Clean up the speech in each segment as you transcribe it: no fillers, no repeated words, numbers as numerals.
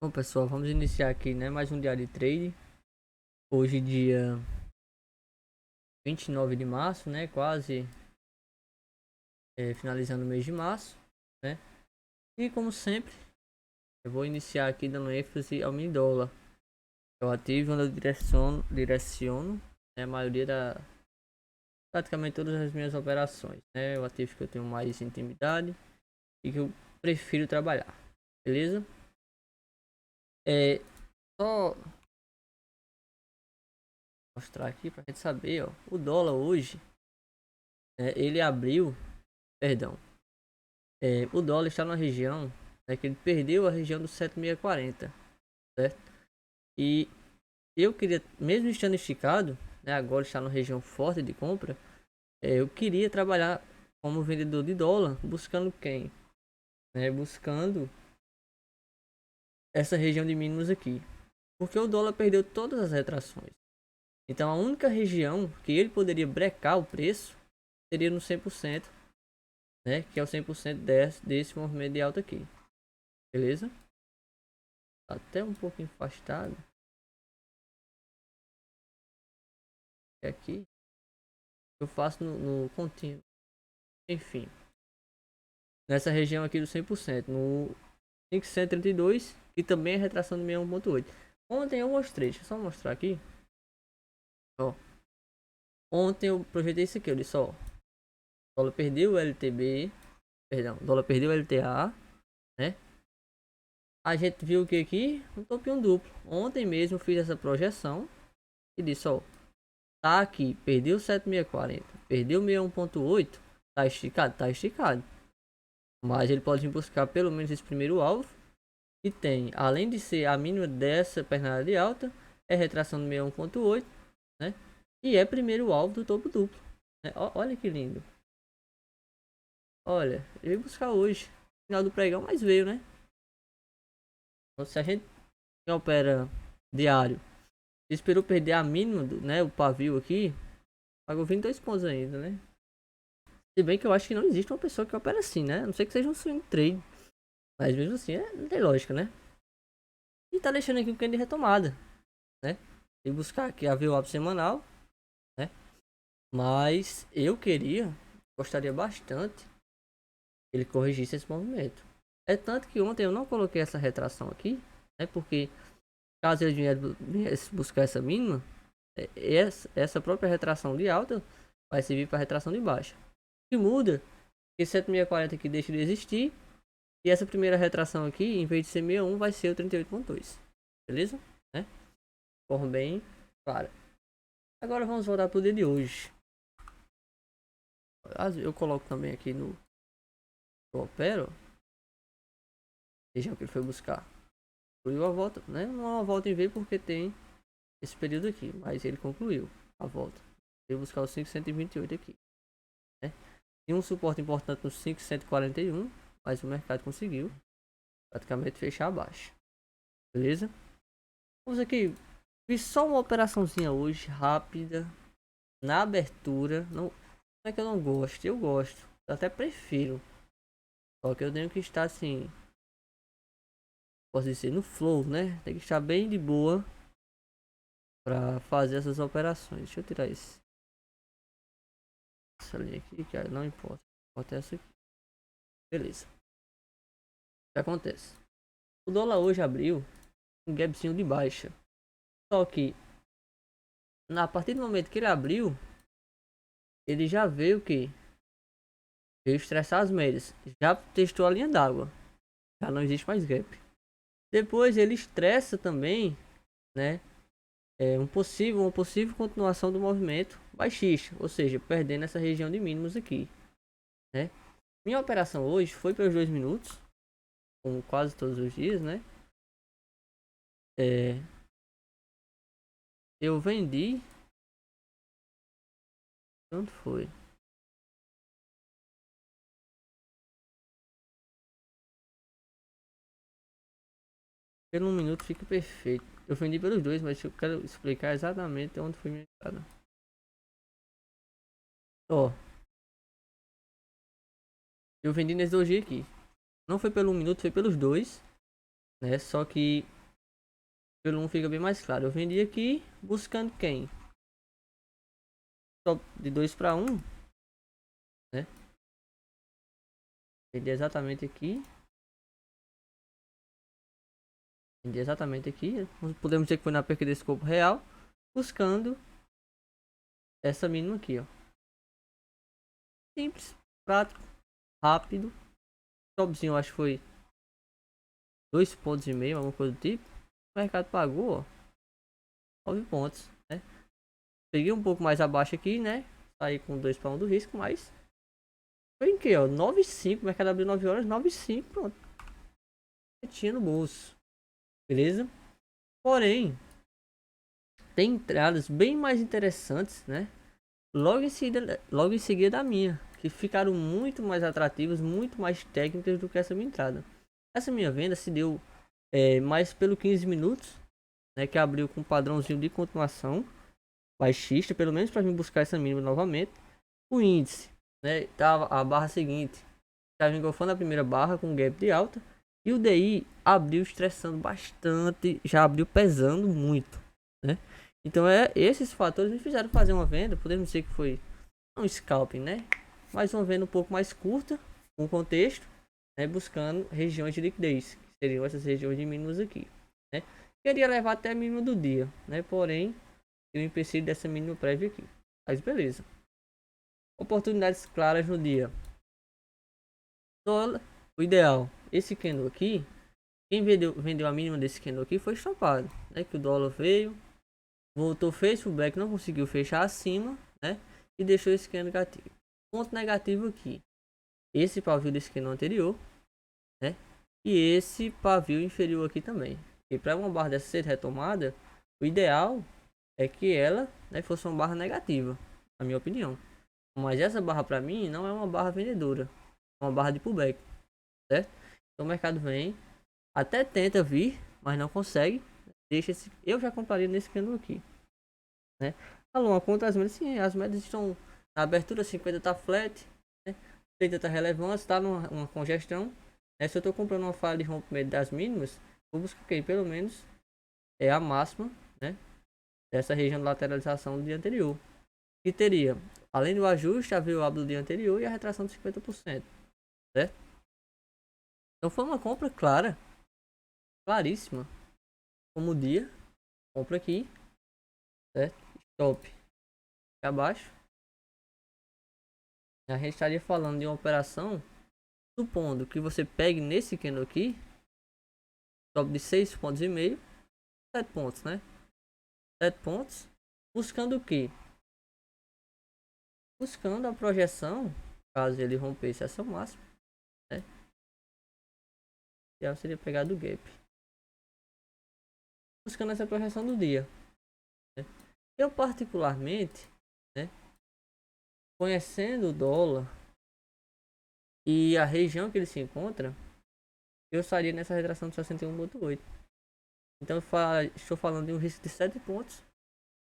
Bom, pessoal, vamos iniciar aqui, né, mais um diário de trade. Hoje, dia 29 de março, né, quase finalizando o mês de março, né. E como sempre, eu vou iniciar aqui dando ênfase ao mini dólar. É o ativo onde eu direciono, né, a maioria praticamente todas as minhas operações, né. É o ativo que eu tenho mais intimidade e que eu prefiro trabalhar, beleza? É só mostrar aqui pra gente saber, ó, o dólar hoje, ele abriu, perdão. O dólar está na região, né, que ele perdeu a região dos 7,640, certo? E eu queria, mesmo estando esticado, né, agora está na região forte de compra, eu queria trabalhar como vendedor de dólar, buscando quem? Buscando essa região de mínimos aqui, porque o dólar perdeu todas as retrações. Então a única região que ele poderia brecar o preço seria no 100%, né, que é o 100% desse movimento de alta aqui, beleza? Tá até um pouco afastado. Aqui eu faço no contínuo, enfim, nessa região aqui do 100%, no 532, que também é retração do 61,8. Ontem eu mostrei, deixa eu só mostrar aqui, ó. Ontem eu projetei isso aqui, eu disse, ó, o dólar perdeu o LTB, perdão, o dólar perdeu o LTA, né? A gente viu que aqui um topinho duplo. Ontem mesmo eu fiz essa projeção e disse, ó, tá aqui, perdeu 7,640, perdeu 61,8, tá esticado, tá esticado. Mas ele pode buscar pelo menos esse primeiro alvo. E tem, além de ser a mínima dessa pernada de alta, é retração do 61,8, né? E é primeiro alvo do topo duplo, né? Olha que lindo. Olha, eu veio buscar hoje. Final do pregão, mas veio, né? Então, se a gente opera diário, esperou perder a mínima, né? O pavio aqui, pagou 22 pontos ainda, né? Se bem que eu acho que não existe uma pessoa que opera assim, né? A não sei que seja um swing trade. Mas mesmo assim, não tem lógica, né? E tá deixando aqui um canto de retomada, né? E buscar aqui a VWAP semanal, né? Mas eu gostaria bastante que ele corrigisse esse movimento. É tanto que ontem eu não coloquei essa retração aqui, né? Porque caso ele viesse buscar essa mínima, essa própria retração de alta vai servir para retração de baixa. O que muda que 7,640 aqui deixa de existir e essa primeira retração aqui, em vez de ser 61, vai ser o 38,2. Beleza? Né? Forma bem clara. Agora vamos voltar para o dia de hoje. Eu coloco também aqui no Opero. Região que ele foi buscar. Concluiu a volta, né? Não é uma volta em V porque tem esse período aqui. Mas ele concluiu a volta. Veio buscar o 528 aqui. Né? Tinha um suporte importante no 541. Mas o mercado conseguiu praticamente fechar abaixo. Beleza? Vamos aqui. Fiz só uma operaçãozinha hoje, rápida. Na abertura. Não é que eu não gosto. Eu gosto. Eu até prefiro. Só que eu tenho que estar assim, posso dizer, no flow, né? Tem que estar bem de boa para fazer essas operações. Deixa eu tirar essa linha aqui, que não importa. Importa essa aqui. Beleza. O que acontece? O dólar hoje abriu um gapzinho de baixa. Só que a partir do momento que ele abriu, ele já veio que veio estressar as médias. Já testou a linha d'água. Já não existe mais gap. Depois ele estressa também, né? Uma possível continuação do movimento baixista, ou seja, perdendo essa região de mínimos aqui, né? Minha operação hoje foi pelos 2 minutos, como quase todos os dias, né? É, eu vendi, quanto foi? Pelo 1 minuto fica perfeito. Eu vendi pelos dois, mas eu quero explicar exatamente onde foi minha entrada. Ó, eu vendi nesse doji aqui. Não foi pelo 1 minuto, foi pelos dois. né? Só que pelo 1 fica bem mais claro. Eu vendi aqui buscando quem? Só de 2 para 1, né? Vendi exatamente aqui. Vendi exatamente aqui. Podemos dizer que foi na perca desse corpo real. Buscando essa mínima aqui, ó. Simples, prático, rápido. Stopzinho, eu acho que foi 2,5 pontos, alguma coisa do tipo. O mercado pagou, ó, 9 pontos, né? Peguei um pouco mais abaixo aqui, né? Saí com 2 para 1 do risco, mas foi em que, ó? 9,5. O mercado abriu 9 horas, 9,5. Pronto. Tinha no bolso. Beleza? Porém, tem entradas bem mais interessantes, né? Logo em seguida da minha, que ficaram muito mais atrativas, muito mais técnicas do que essa minha entrada. Essa minha venda se deu mais pelo 15 minutos, né? Que abriu com um padrãozinho de continuação baixista, pelo menos para vir buscar essa mínima novamente. O índice, né? Tava a barra seguinte, estava engolfando a primeira barra com um gap de alta. E o DI abriu estressando bastante, já abriu pesando muito, né? Então esses fatores me fizeram fazer uma venda, podemos dizer que foi um scalping, né? Mas uma venda um pouco mais curta, com contexto, né? Buscando regiões de liquidez, que seriam essas regiões de mínimos aqui, né? Queria levar até a mínima do dia, né? Porém, eu empecilho dessa mínima prévia aqui. Mas beleza. Oportunidades claras no dia. Dólar, o ideal. Esse candle aqui, quem vendeu a mínima desse candle aqui foi estampado, né? Que o dólar veio, voltou, fez o back, não conseguiu fechar acima, né? E deixou esse candle negativo. Ponto negativo aqui. Esse pavio desse candle anterior, né? E esse pavio inferior aqui também. E para uma barra dessa ser retomada, o ideal é que ela, né, fosse uma barra negativa, na minha opinião. Mas essa barra para mim não é uma barra vendedora, é uma barra de pullback, certo? Então o mercado vem, até tenta vir, mas não consegue. Deixa esse, eu já compraria nesse candle aqui, né? Falou, conta as médias, sim, as médias estão na abertura, 50 tá flat, né? 30 tá relevante, tá numa congestão. Né? Se eu tô comprando uma falha de rompimento das mínimas, vou buscar que pelo menos é a máxima, né? Dessa região de lateralização do dia anterior. Que teria, além do ajuste, a VWAP do dia anterior e a retração de 50%, certo? Então foi uma compra clara, claríssima. Como o dia, compra aqui, certo? Stop aqui abaixo. A gente estaria falando de uma operação, supondo que você pegue nesse candle aqui, stop de 6,5 pontos, 7 pontos, né? 7 pontos, buscando o que? Buscando a projeção, caso ele rompesse essa máxima, né? E aí seria pegar do gap. Buscando essa projeção do dia, né? Eu particularmente, né, conhecendo o dólar e a região que ele se encontra, eu estaria nessa retração de 61,8. Então estou falando de um risco de 7 pontos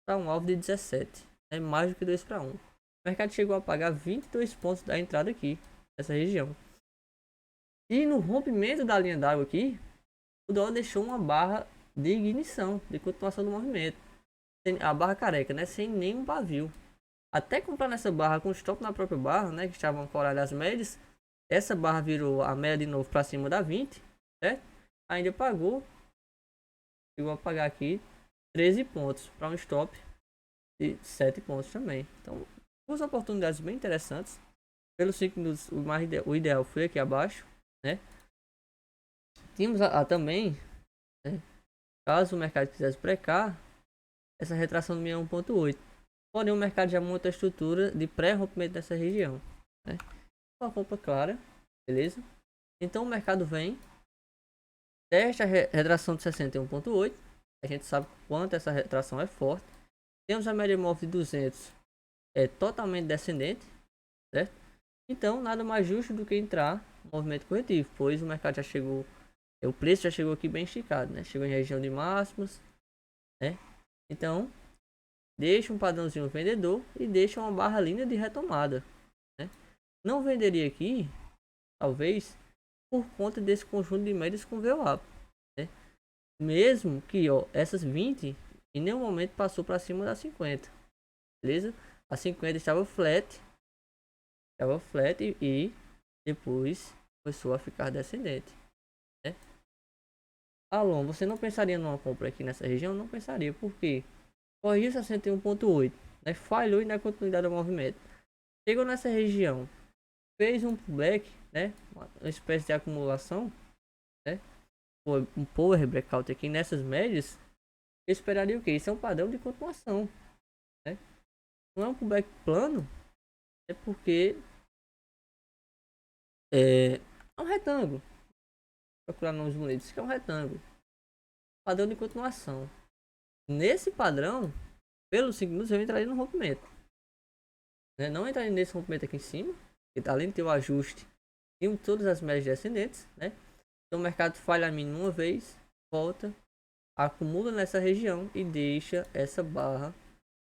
para um alvo de 17. É mais do que 2 para 1. O mercado chegou a pagar 22 pontos da entrada aqui, nessa região. E no rompimento da linha d'água aqui, o dólar deixou uma barra de ignição, de continuação do movimento. A barra careca, né? Sem nenhum pavio. Até comprar nessa barra com stop na própria barra, né? Que estavam ancoradas as médias. Essa barra virou a média de novo para cima da 20, certo? Ainda pagou. Chegou a pagar aqui 13 pontos para um stop de 7 pontos também. Então, duas oportunidades bem interessantes. Pelos 5 minutos, o ideal foi aqui abaixo, né? Tínhamos também, né? Caso o mercado quisesse precar, essa retração do 1,8. Porém, o mercado já monta a estrutura de pré-rompimento dessa região, né? Uma compra clara, beleza? Então o mercado vem, testa a retração de 61,8. A gente sabe quanto essa retração é forte. Temos a média móvel de 200, é totalmente descendente, certo? Então nada mais justo do que entrar no movimento corretivo, pois o mercado já chegou, o preço já chegou aqui bem esticado, né? Chegou em região de máximas, né? Então deixa um padrãozinho vendedor e deixa uma barra linda de retomada, né? Não venderia aqui, talvez, por conta desse conjunto de médias com VWAP, né? Mesmo que, ó, essas 20 em nenhum momento passou para cima da 50, beleza? A 50 estava flat e depois começou a ficar descendente, né? Alon, você não pensaria numa compra aqui nessa região? Não pensaria, porque corrigiu 61,8, né? Falhou e na continuidade do movimento. Chegou nessa região, fez um pullback, né? Uma espécie de acumulação, né? Um power breakout aqui nessas médias. Eu esperaria o que? Isso é um padrão de continuação, né? Não é um pullback plano, é porque é um retângulo. Procurar nomes bonitos, isso que é um retângulo. Padrão de continuação. Nesse padrão, pelos 5 minutos, eu entraria no rompimento, né? Não entraria nesse rompimento aqui em cima, que além de ter o ajuste em todas as médias descendentes, né? Então o mercado falha a mínima uma vez, volta, acumula nessa região e deixa essa barra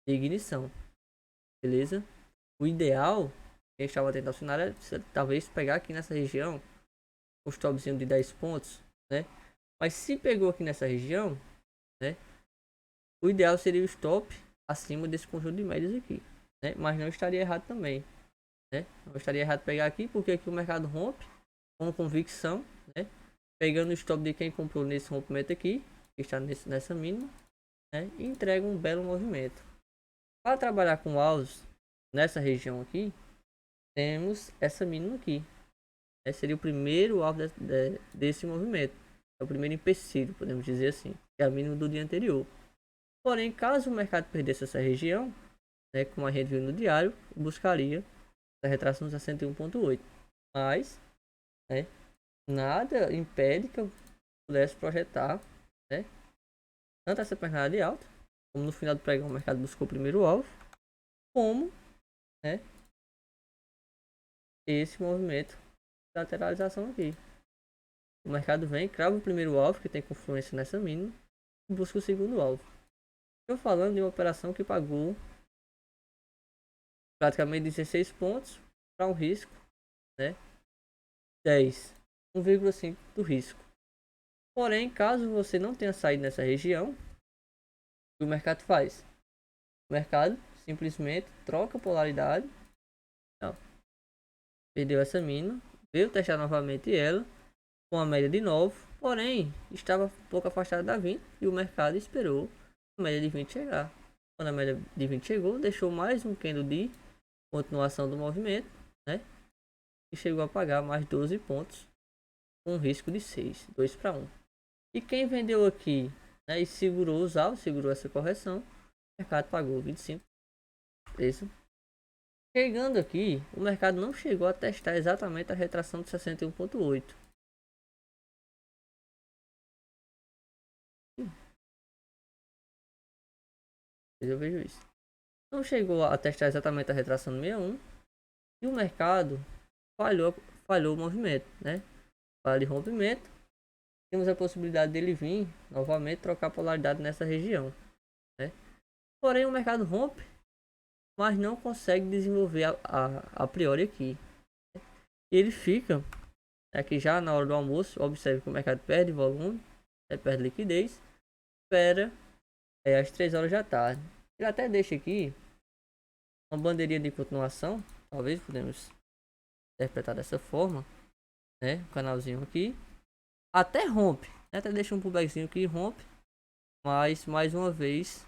de ignição, beleza? O ideal, quem estava tentando acionar, é talvez pegar aqui nessa região um stopzinho de 10 pontos, né? Mas se pegou aqui nessa região, né? O ideal seria o stop acima desse conjunto de médias aqui, né? Mas não estaria errado também, né? Não estaria errado pegar aqui, porque aqui o mercado rompe com convicção, né? Pegando o stop de quem comprou nesse rompimento aqui, que está nessa mínima, né? E entrega um belo movimento. Para trabalhar com alvos nessa região aqui, temos essa mínima aqui. Seria o primeiro alvo desse movimento. É o primeiro empecilho, podemos dizer assim, que é a mínima do dia anterior. Porém, caso o mercado perdesse essa região, né, como a gente viu no diário, buscaria a retração de 61,8. Mas, né, nada impede que eu pudesse projetar, né, tanto essa pernada de alta, como no final do pregão o mercado buscou o primeiro alvo, como, né, esse movimento de lateralização aqui. O mercado vem, crava o primeiro alvo, que tem confluência nessa mínima, e busca o segundo alvo. Estou falando de uma operação que pagou praticamente 16 pontos para um risco, né, 10, 1,5 do risco. Porém, caso você não tenha saído nessa região, o que o mercado faz? O mercado simplesmente troca a polaridade. Não, perdeu essa mínima, veio testar novamente ela com a média de 9, porém estava um pouco afastada da 20 e o mercado esperou a média de 20 chegar. Quando a média de 20 chegou, deixou mais um candle de continuação do movimento, né? E chegou a pagar mais 12 pontos com um risco de 6, 2 para 1. E quem vendeu aqui, né, e segurou os alvos, segurou essa correção, o mercado pagou 25 preço. Chegando aqui, o mercado não chegou a testar exatamente a retração de 61,8. Eu vejo isso. Não chegou a testar exatamente a retração do 61 e o mercado falhou o movimento, né? Falha de rompimento. Temos a possibilidade dele vir novamente trocar polaridade nessa região, né? Porém o mercado rompe, mas não consegue desenvolver a priori aqui. E ele fica aqui já na hora do almoço. Observe que o mercado perde volume, perde liquidez, espera às 3 horas da tarde. Ele até deixa aqui uma bandeirinha de continuação, talvez podemos interpretar dessa forma, né? Um canalzinho aqui, até rompe, né? Até deixa um pullbackzinho que rompe, mas mais uma vez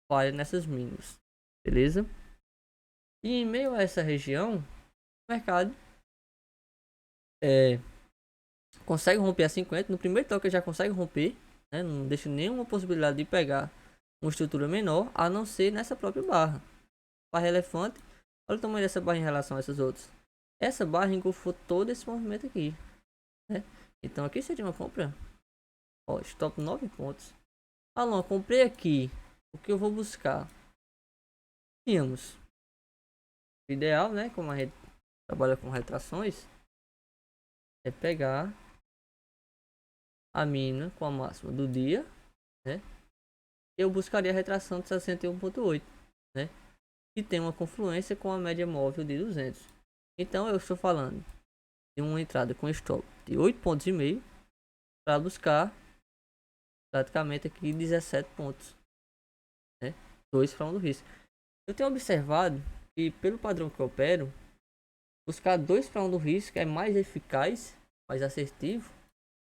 falha nessas mínimas, beleza? E em meio a essa região, o mercado consegue romper a 50. No primeiro toque já consegue romper, né? Não deixa nenhuma possibilidade de pegar uma estrutura menor, a não ser nessa própria barra. Barra elefante. Olha o tamanho dessa barra em relação a essas outras. Essa barra engolfou todo esse movimento aqui, né? Então aqui seria uma compra. Ó, stop 9 pontos. Alô, comprei aqui. O que eu vou buscar? Tínhamos o ideal, né? Como a gente trabalha com retrações, é pegar a mínima com a máxima do dia, né? Eu buscaria a retração de 61,8, né? E tem uma confluência com a média móvel de 200. Então eu estou falando de uma entrada com stop de 8,5 pontos para buscar praticamente aqui 17 pontos, né? 2 para 1 do risco. Eu tenho observado que pelo padrão que eu opero, buscar 2 para 1 do risco é mais eficaz, mais assertivo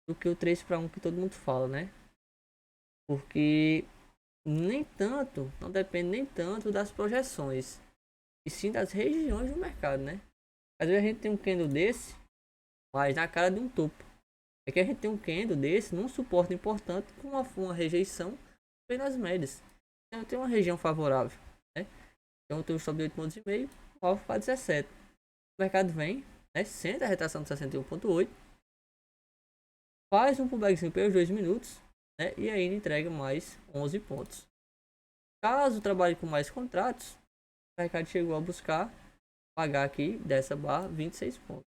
do que o 3 para 1 que todo mundo fala, né? Porque nem tanto, não depende nem tanto das projeções, e sim das regiões do mercado, né? Às vezes a gente tem um candle desse, mas na cara de um topo. É que a gente tem um candle desse num suporte importante com uma rejeição bem nas médias. Então eu tenho uma região favorável, né? Então eu tenho um stop de 8 pontos e meio, o alvo para 17. O mercado vem, né? Senta a retração de 61,8, faz um pullbackzinho pelos 2 minutos, né? E ainda entrega mais 11 pontos. Caso trabalhe com mais contratos, o mercado chegou a buscar pagar aqui dessa barra 26 pontos,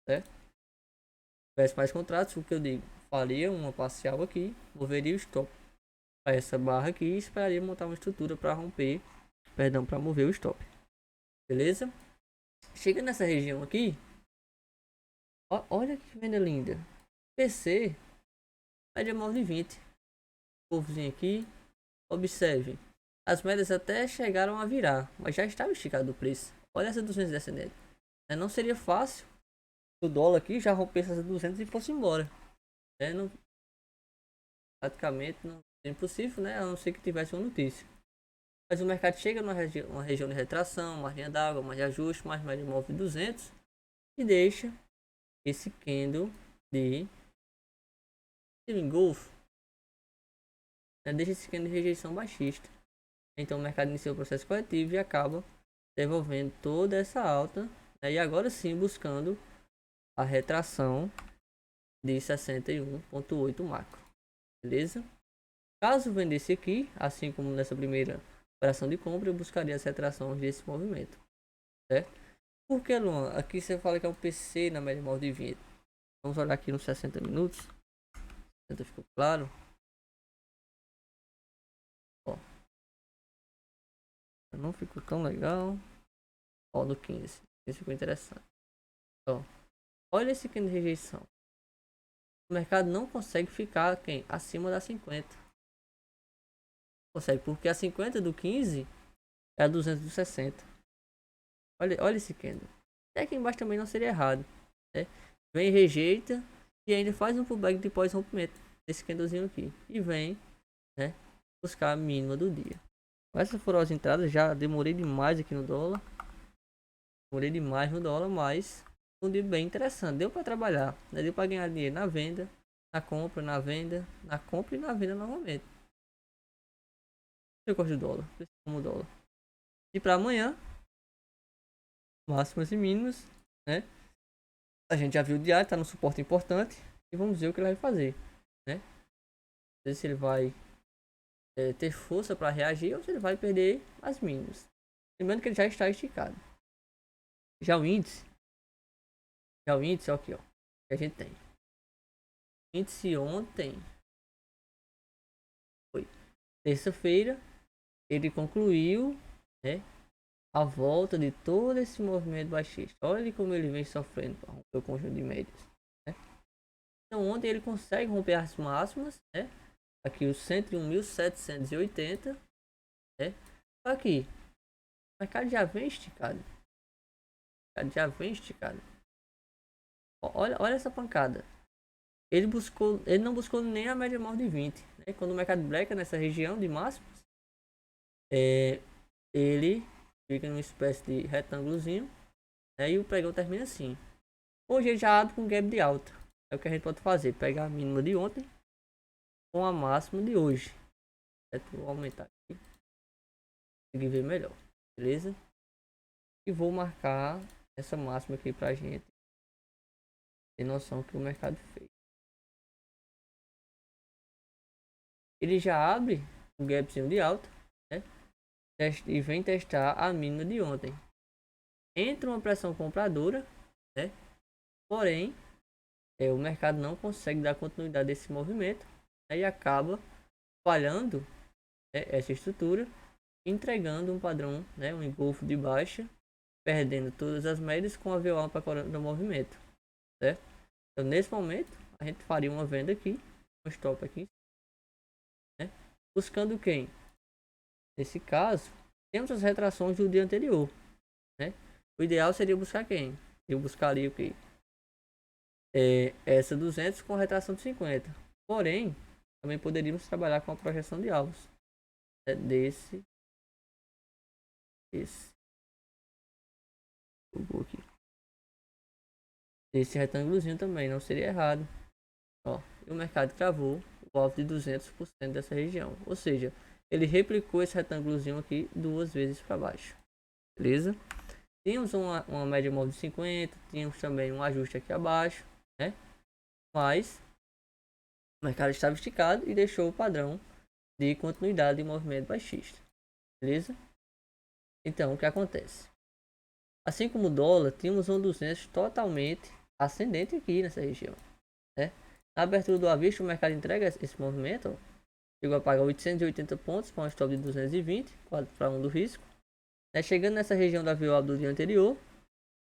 certo? Se tivesse mais contratos, o que eu digo, faria uma parcial aqui, moveria o stop para essa barra aqui e esperaria montar uma estrutura para romper, perdão, para mover o stop, beleza? Chega nessa região aqui, olha que venda linda, PC, média móvel de 20, povozinho aqui, observe, as médias até chegaram a virar, mas já estava esticado o preço, olha essa 200 descendente, não seria fácil o dólar aqui já rompesse essas 200 e fosse embora, não, praticamente não é impossível, né, a não ser que tivesse uma notícia. Mas o mercado chega numa uma região de retração, uma linha d'água, mais de ajuste, mais média móvel de 200 e deixa esse candle de engolfo, né? Deixa esse candle de rejeição baixista. Então o mercado inicia o processo corretivo e acaba devolvendo toda essa alta, né? E agora sim buscando a retração de 61,8 macro, beleza? Caso vendesse aqui, assim como nessa primeira operação de compra, eu buscaria as retrações desse movimento, certo? Por que, Luan? Aqui você fala que é um PC na média móvel de 20. Vamos olhar aqui nos 60 minutos. 60 ficou claro? Ó, não ficou tão legal. Ó, no 15. Esse ficou interessante. Ó, olha esse aqui de rejeição. O mercado não consegue ficar acima da 50. Consegue, porque a 50 do 15 é a 200 do 60. Olha esse candle. Até aqui embaixo também não seria errado, né? Vem, rejeita e ainda faz um pullback de pós-rompimento desse candlezinho aqui. E vem, né, buscar a mínima do dia. Essas foram as entradas. Já demorei demais aqui no dólar. Demorei demais no dólar, mas um dia bem interessante. Deu para trabalhar, né? Deu para ganhar dinheiro na venda, na compra, na venda, na compra e na venda novamente. Eu gosto do dólar, como dólar. E para amanhã, máximas e mínimas, né? A gente já viu o diário, tá no suporte importante. E vamos ver o que ele vai fazer, né? Ver se ele vai ter força para reagir ou se ele vai perder as mínimas. Lembrando que ele já está esticado. Já o índice, ó, aqui, ó, que a gente tem. O índice ontem foi terça-feira, ele concluiu, né, a volta de todo esse movimento baixista. Olha como ele vem sofrendo para romper o conjunto de médias, né? Então ontem ele consegue romper as máximas, né? Aqui os 101.780, né? Aqui o mercado já vem esticado. Olha essa pancada. Ele não buscou nem a média móvel de 20, né? Quando o mercado breca nessa região de máximos, ele fica numa espécie de retângulozinho, né? E o pregão termina assim. Hoje ele já abre com gap de alta. É o que a gente pode fazer, pegar a mínima de ontem com a máxima de hoje, certo? Vou aumentar aqui, conseguir ver melhor, beleza? E vou marcar essa máxima aqui pra gente ter noção que o mercado fez. Ele já abre um gapzinho de alta, né? E vem testar a mínima de ontem. Entra uma pressão compradora, né? Porém, o mercado não consegue dar continuidade desse movimento, né? E acaba falhando, né, essa estrutura, entregando um padrão, né, um engolfo de baixa, perdendo todas as médias com a VWAP para o movimento, certo? Então nesse momento a gente faria uma venda aqui, um stop aqui, buscando quem? Nesse caso, temos as retrações do dia anterior, né? O ideal seria buscar quem? Eu buscaria o quê? Essa 200 com retração de 50. Porém, também poderíamos trabalhar com a projeção de alvos. Esse. Aqui. Esse retângulozinho também não seria errado. Ó, e o mercado cravou o alvo de 200% dessa região. Ou seja, ele replicou esse retângulozinho aqui duas vezes para baixo. Beleza? Tínhamos uma média móvel de 50. Tínhamos também um ajuste aqui abaixo, né? Mas o mercado estava esticado e deixou o padrão de continuidade de movimento baixista. Beleza? Então, o que acontece? Assim como o dólar, tínhamos um 200 totalmente ascendente aqui nessa região, né? Na abertura do aviso, o mercado entrega esse movimento, ó, chegou a pagar 880 pontos com um stop de 220, 4 para 1 do risco, né? Chegando nessa região da VWAP do dia anterior,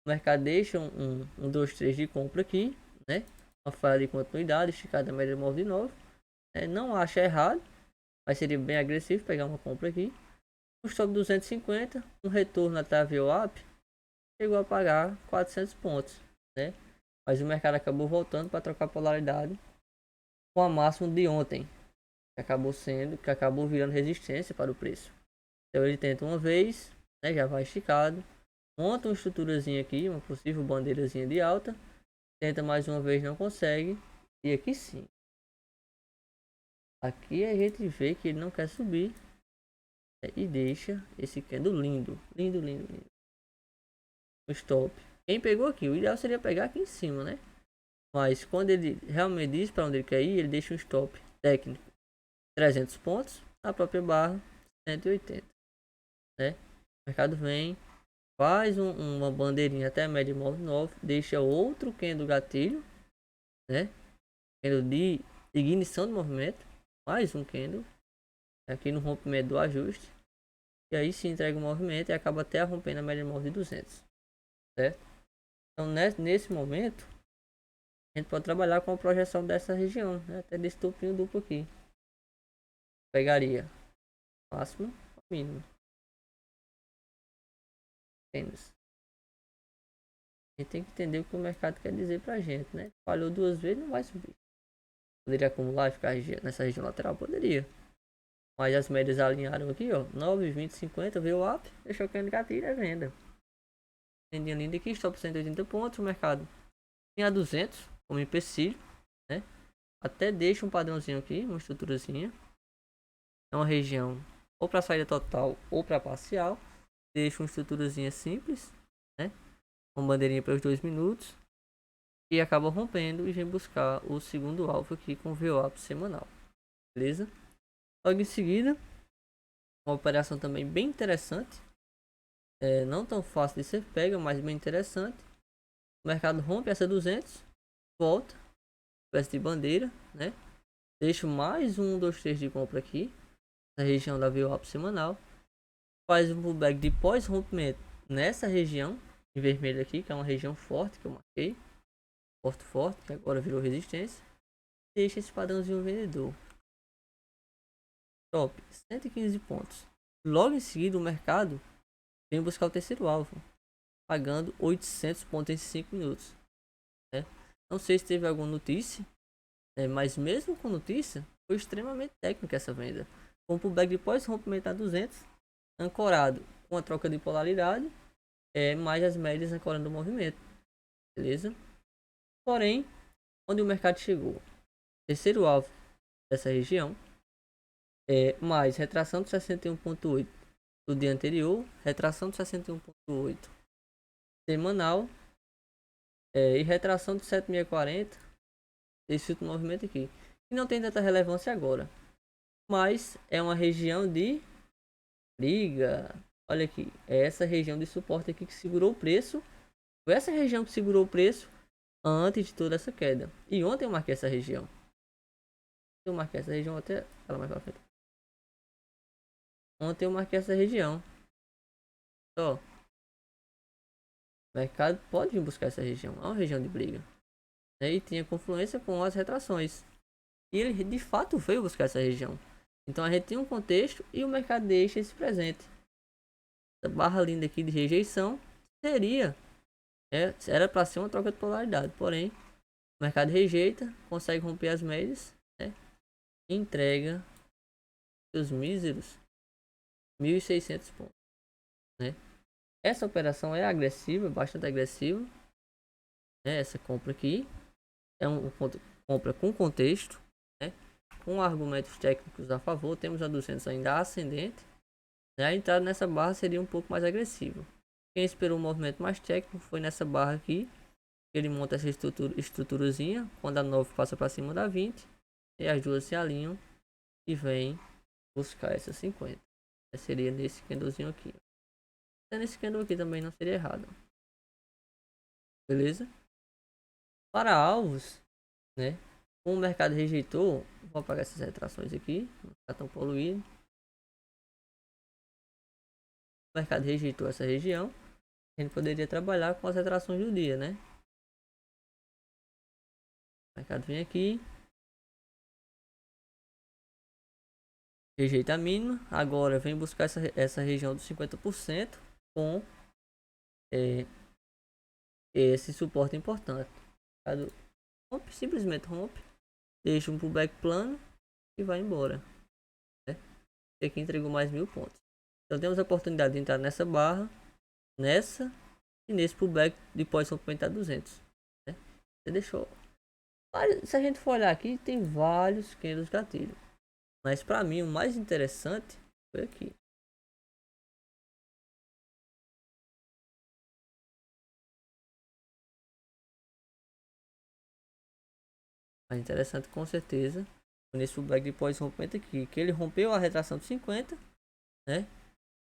o mercado deixa um 2, 3 de compra aqui, né? Uma falha de continuidade, esticada da média móvel de novo, né? Não acha errado, mas seria bem agressivo pegar uma compra aqui. Um stop 250, um retorno até a VWAP, chegou a pagar 400 pontos, né? Mas o mercado acabou voltando para trocar polaridade com a máxima de ontem, que acabou virando resistência para o preço. Então ele tenta uma vez, né, já vai esticado, monta uma estruturazinha aqui, uma possível bandeirazinha de alta, tenta mais uma vez, não consegue, e aqui sim. Aqui a gente vê que ele não quer subir, né, e deixa esse candle lindo. O stop. Quem pegou aqui, o ideal seria pegar aqui em cima, né? Mas quando ele realmente diz para onde ele quer ir, ele deixa um stop técnico 300 pontos, a própria barra 180, né? O mercado vem, faz uma bandeirinha até a média móvel 9, deixa outro candle gatilho, né? Candle de ignição do movimento, mais um candle aqui no rompimento do ajuste, e aí se entrega o movimento e acaba até rompendo a média móvel de 200, certo? Então nesse momento a gente pode trabalhar com a projeção dessa região, né? Até desse topinho duplo aqui. Pegaria máximo, mínimo. Apenas. A gente tem que entender o que o mercado quer dizer pra gente, né? Falhou duas vezes, não vai subir. Poderia acumular e ficar nessa região lateral? Poderia. Mas as médias alinharam aqui, ó. 9, 20, 50, veio o up, deixou caindo gatilho, é venda. Tendinha linda aqui, stop 180 pontos, o mercado tinha 200 como empecilho, né? Até deixa um padrãozinho aqui, uma estruturazinha. É uma região ou para saída total ou para parcial. Deixa uma estruturazinha simples, né? Uma bandeirinha para os 2 minutos. E acaba rompendo e vem buscar o segundo alvo aqui com o VWAP semanal. Beleza? Logo em seguida, uma operação também bem interessante. Não tão fácil de ser pega, mas bem interessante. O mercado rompe essa 200, volta, espécie de bandeira, né? Deixa mais um, 2, 3 de compra aqui, na região da VWAP semanal. Faz um pullback de pós-rompimento nessa região, em vermelho aqui, que é uma região forte que eu marquei. Forte, que agora virou resistência. Deixa esse padrãozinho vendedor. Top, 115 pontos. Logo em seguida, o mercado vem buscar o terceiro alvo, pagando 800 pontos em 5 minutos. Né? Não sei se teve alguma notícia, mas mesmo com notícia, foi extremamente técnica essa venda. Com o pullback de pós-rompimento a 200, ancorado com a troca de polaridade, mais as médias ancorando o movimento. Beleza? Porém, onde o mercado chegou? Terceiro alvo dessa região, mais retração de 61,8 do dia anterior, retração de 61,8 semanal, e retração de 7640 desse último movimento aqui. E não tem tanta relevância agora, mas é uma região de briga. Olha aqui, é essa região de suporte aqui que segurou o preço. Foi essa região que segurou o preço antes de toda essa queda. E ontem eu marquei essa região. Eu marquei essa região até ela mais pra frente. Ontem eu marquei essa região. Ó, o mercado pode vir buscar essa região. É uma região de briga, né? E tinha confluência com as retrações. E ele de fato veio buscar essa região. Então a gente tem um contexto e o mercado deixa esse presente. Essa barra linda aqui de rejeição seria, era para ser uma troca de polaridade, porém o mercado rejeita, consegue romper as médias, né? E entrega seus míseros 1.600 pontos, né? Essa operação é agressiva, bastante agressiva, né? Essa compra aqui é uma compra com contexto, né? Com argumentos técnicos a favor. Temos a 200 ainda ascendente, né? A entrada nessa barra seria um pouco mais agressiva. Quem esperou um movimento mais técnico foi nessa barra aqui. Ele monta essa estruturazinha quando a 9 passa para cima da 20 e as duas se alinham e vem buscar essa 50. Seria nesse candlezinho aqui. Nesse candle aqui também não seria errado. Beleza? Para alvos, né? Como o mercado rejeitou, vou apagar essas retrações aqui, não ficar tão poluído. O mercado rejeitou essa região, a gente poderia trabalhar com as retrações do dia, né? O mercado vem aqui, rejeita a mínima, agora vem buscar essa região dos 50% com esse suporte importante. O mercado rompe, simplesmente rompe, deixa um pullback plano e vai embora, né? E aqui entregou mais 1.000 pontos. Então temos a oportunidade de entrar nessa barra, nessa e nesse pullback de pós-rompimento a 200, né? Você deixou. Se a gente for olhar aqui, tem vários candles gatilho, mas para mim o mais interessante foi aqui. Mais interessante com certeza foi nesse pullback de pós-rompimento aqui, que ele rompeu a retração de 50, né?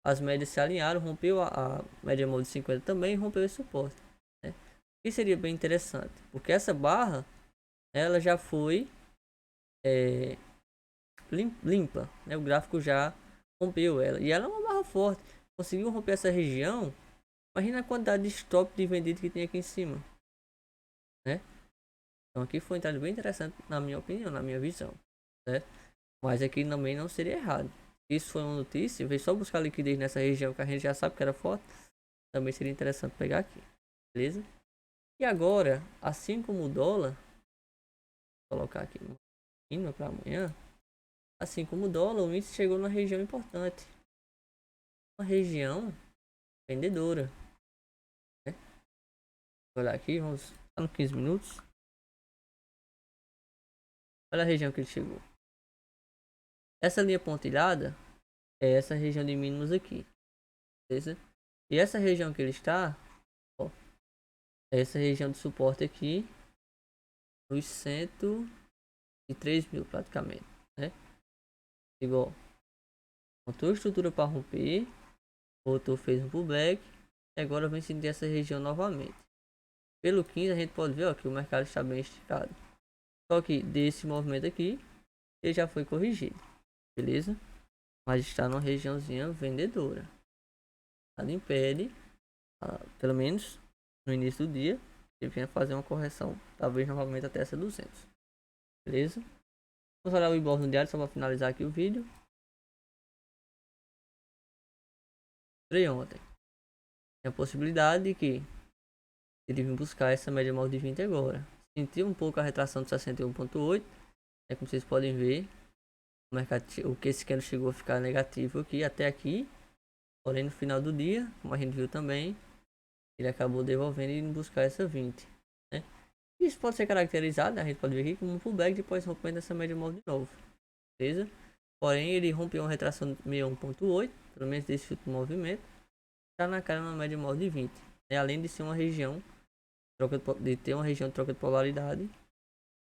As médias se alinharam, rompeu a média móvel de 50 também, rompeu esse suporte, né? E seria bem interessante, porque essa barra ela já foi limpa, né? O gráfico já rompeu ela e ela é uma barra forte, conseguiu romper essa região. Imagina a quantidade de stop de vendido que tem aqui em cima, né? Então aqui foi um entrada bem interessante na minha opinião, na minha visão, né? Mas aqui também não seria errado. Isso foi uma notícia, veio só buscar liquidez nessa região que a gente já sabe que era forte. Também seria interessante pegar aqui, beleza? E agora, assim como o dólar, vou colocar aqui mínima para amanhã. Assim como o dólar, o índice chegou na região importante, uma região vendedora, né? Vou olhar aqui, vamos no 15 minutos. Olha a região que ele chegou. Essa linha pontilhada é essa região de mínimos aqui, beleza? E essa região que ele está, ó, é essa região de suporte aqui, nos 103.000 praticamente, né? Igual, montou a estrutura para romper, voltou, fez um pullback, e agora vem sentir essa região novamente. Pelo 15 a gente pode ver, ó, que o mercado está bem esticado. Só que desse movimento aqui, ele já foi corrigido, beleza? Mas está numa regiãozinha vendedora. Nada impede, pelo menos no início do dia, ele venha fazer uma correção, talvez novamente até essa 200. Beleza? Vamos olhar o Ibov no diário só para finalizar aqui o vídeo. Entrei ontem. Tem a possibilidade de que ele vir buscar essa média móvel de 20 agora. Sentiu um pouco a retração de 61.8. Como vocês podem ver, o mercado, o que esse candle chegou a ficar negativo aqui até aqui. Porém no final do dia, como a gente viu também, ele acabou devolvendo e indo buscar essa 20, né? Isso pode ser caracterizado, né? A gente pode ver aqui como um pullback depois rompendo essa média móvel de novo, beleza? Porém ele rompeu uma retração de 61.8, pelo menos desse último movimento, está na cara na média móvel de 20, né? Além de ser uma região de ter uma região de troca de polaridade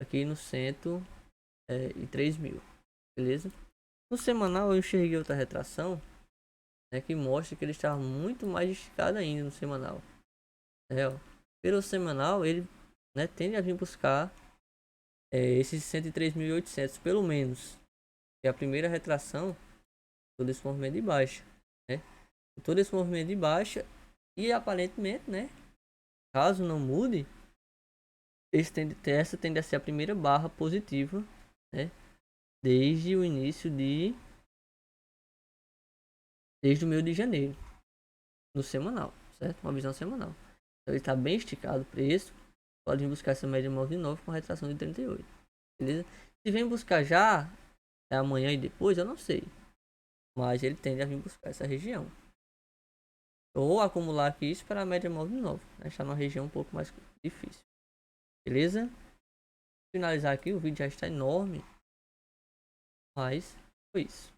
aqui no centro e 3.000, beleza? No semanal eu enxerguei outra retração, né, que mostra que ele está muito mais esticado ainda no semanal. Pelo semanal ele, né, tende a vir buscar esses 103.800 pelo menos, que é a primeira retração todo esse movimento de baixa, né? Todo esse movimento de baixa e aparentemente, né, caso não mude, essa tende a ser a primeira barra positiva, né, desde o início de... Desde o meio de janeiro. No semanal, certo? Uma visão semanal. Então ele está bem esticado o preço. Pode vir buscar essa média móvel de novo com retração de 38. Beleza? Se vem buscar já, é amanhã e depois, eu não sei. Mas ele tende a vir buscar essa região. Ou acumular aqui isso para a média móvel de novo. Né? Está numa região um pouco mais difícil. Beleza? Finalizar aqui, o vídeo já está enorme. Mas foi isso.